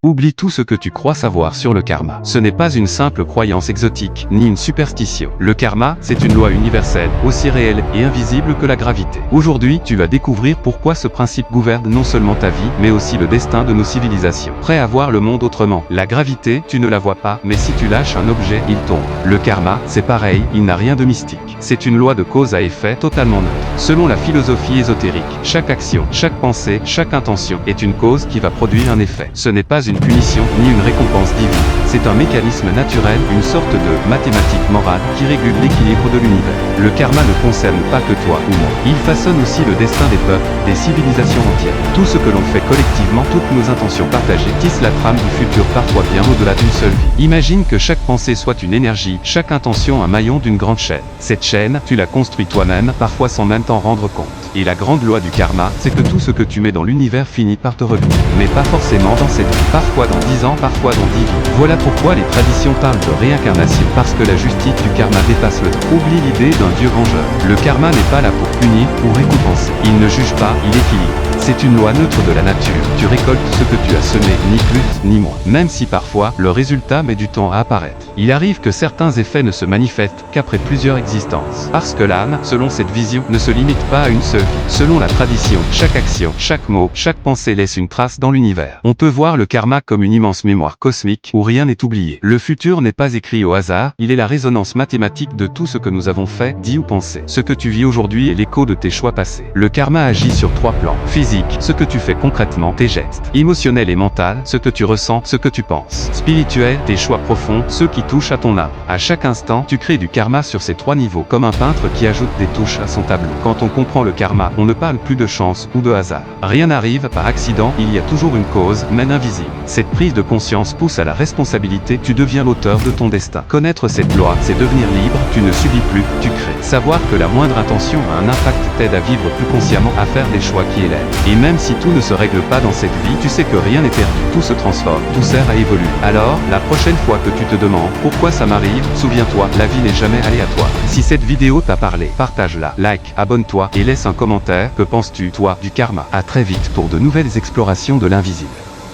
Oublie tout ce que tu crois savoir sur le karma. Ce n'est pas une simple croyance exotique, ni une superstition. Le karma, c'est une loi universelle, aussi réelle et invisible que la gravité. Aujourd'hui, tu vas découvrir pourquoi ce principe gouverne non seulement ta vie, mais aussi le destin de nos civilisations. Prêt à voir le monde autrement. La gravité, tu ne la vois pas, mais si tu lâches un objet, il tombe. Le karma, c'est pareil, il n'a rien de mystique. C'est une loi de cause à effet totalement neutre. Selon la philosophie ésotérique, chaque action, chaque pensée, chaque intention est une cause qui va produire un effet. Ce n'est pas une punition, ni une récompense divine. C'est un mécanisme naturel, une sorte de mathématique morale qui régule l'équilibre de l'univers. Le karma ne concerne pas que toi ou moi. Il façonne aussi le destin des peuples, des civilisations entières. Tout ce que l'on fait collectivement, toutes nos intentions partagées, tissent la trame du futur parfois bien au-delà d'une seule vie. Imagine que chaque pensée soit une énergie, chaque intention un maillon d'une grande chaîne. Cette chaîne, tu la construis toi-même, parfois sans même t'en rendre compte. Et la grande loi du karma, c'est que tout ce que tu mets dans l'univers finit par te revenir. Mais pas forcément dans cette vie. Parfois dans 10 ans, parfois dans 10 vies. Voilà pourquoi les traditions parlent de réincarnation. Parce que la justice du karma dépasse le temps. Oublie l'idée d'un dieu vengeur. Le karma n'est pas là pour punir ou récompenser. Il ne juge pas, il équilibre. C'est une loi neutre de la nature. Tu récoltes ce que tu as semé, ni plus, ni moins. Même si parfois, le résultat met du temps à apparaître. Il arrive que certains effets ne se manifestent qu'après plusieurs existences. Parce que l'âme, selon cette vision, ne se limite pas à une seule vie. Selon la tradition, chaque action, chaque mot, chaque pensée laisse une trace dans l'univers. On peut voir le karma comme une immense mémoire cosmique où rien n'est oublié. Le futur n'est pas écrit au hasard, il est la résonance mathématique de tout ce que nous avons fait, dit ou pensé. Ce que tu vis aujourd'hui est l'écho de tes choix passés. Le karma agit sur 3 plans. Physique, ce que tu fais concrètement, tes gestes. Émotionnel et mental, ce que tu ressens, ce que tu penses. Spirituel, tes choix profonds, ceux qui touchent à ton âme. À chaque instant, tu crées du karma sur ces 3 niveaux, comme un peintre qui ajoute des touches à son tableau. Quand on comprend le karma, on ne parle plus de chance ou de hasard. Rien n'arrive par accident, il y a toujours une cause, même invisible. Cette prise de conscience pousse à la responsabilité, tu deviens l'auteur de ton destin. Connaître cette loi, c'est devenir libre, tu ne subis plus, tu crées. Savoir que la moindre intention a un impact t'aide à vivre plus consciemment, à faire des choix qui élèvent. Et même si tout ne se règle pas dans cette vie, tu sais que rien n'est perdu, tout se transforme, tout sert à évoluer. Alors, la prochaine fois que tu te demandes pourquoi ça m'arrive, souviens-toi, la vie n'est jamais aléatoire. Si cette vidéo t'a parlé, partage-la, like, abonne-toi et laisse un commentaire. Que penses-tu, toi, du karma? À très vite pour de nouvelles explorations de l'invisible.